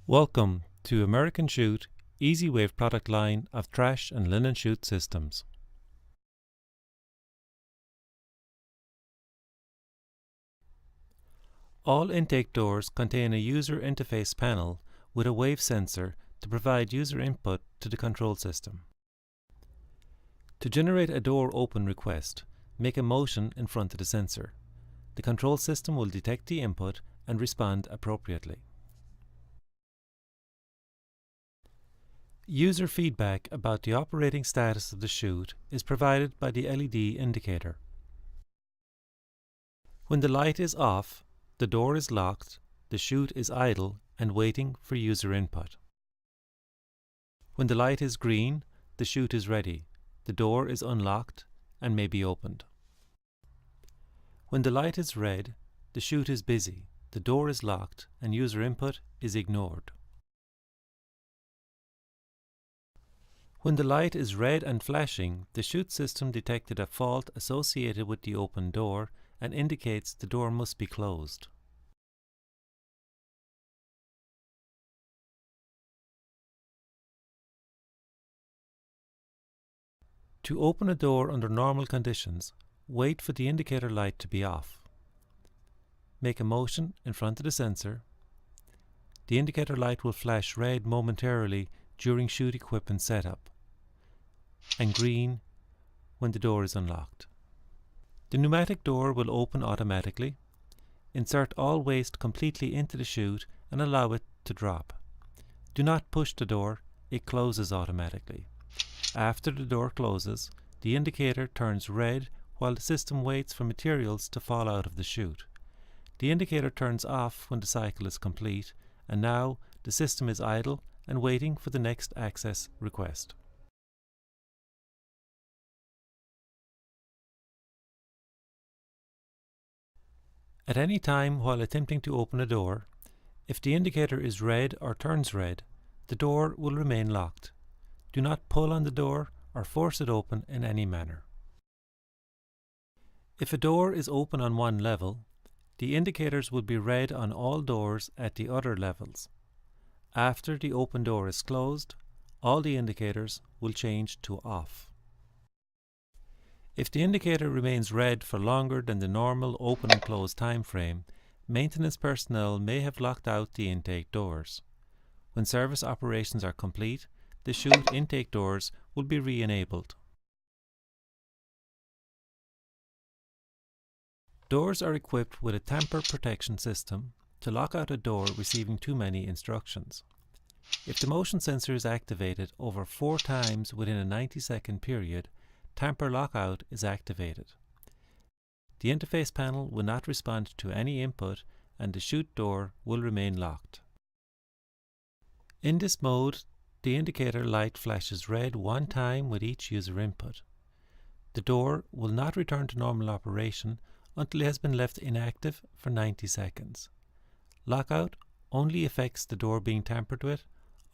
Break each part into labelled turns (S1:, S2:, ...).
S1: Welcome to American Chute EasyWave product line of trash and linen chute systems. All intake doors contain a user interface panel with a wave sensor to provide user input to the control system. To generate a door open request, make a motion in front of the sensor. The control system will detect the input and respond appropriately. User feedback about the operating status of the chute is provided by the LED indicator. When the light is off, the door is locked, the chute is idle and waiting for user input. When the light is green, the chute is ready, the door is unlocked and may be opened. When the light is red, the chute is busy, the door is locked and user input is ignored. When the light is red and flashing, the chute system detected a fault associated with the open door and indicates the door must be closed. To open a door under normal conditions, wait for the indicator light to be off. Make a motion in front of the sensor. The indicator light will flash red momentarily during chute equipment setup and green when the door is unlocked. The pneumatic door will open automatically. Insert all waste completely into the chute and allow it to drop. Do not push the door, it closes automatically. After the door closes, the indicator turns red while the system waits for materials to fall out of the chute. The indicator turns off when the cycle is complete, and now the system is idle and waiting for the next access request. At any time while attempting to open a door, if the indicator is red or turns red, the door will remain locked. Do not pull on the door or force it open in any manner. If a door is open on one level, the indicators will be red on all doors at the other levels. After the open door is closed, all the indicators will change to off. If the indicator remains red for longer than the normal open and close time frame, maintenance personnel may have locked out the intake doors. When service operations are complete, the chute intake doors will be re-enabled. Doors are equipped with a tamper protection system to lock out a door receiving too many instructions. If the motion sensor is activated over 4 times within a 90-second period, tamper lockout is activated. The interface panel will not respond to any input and the chute door will remain locked. In this mode, the indicator light flashes red 1 time with each user input. The door will not return to normal operation until it has been left inactive for 90 seconds. Lockout only affects the door being tampered with.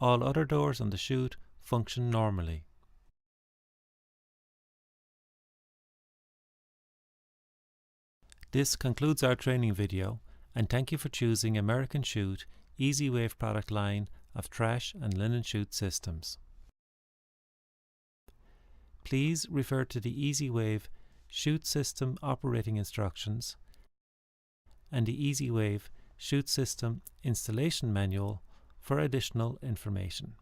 S1: All other doors on the chute function normally. This concludes our training video, and thank you for choosing American Chute EasyWave product line of trash and linen chute systems. Please refer to the EasyWave chute system operating instructions and the EasyWave chute system installation manual for additional information.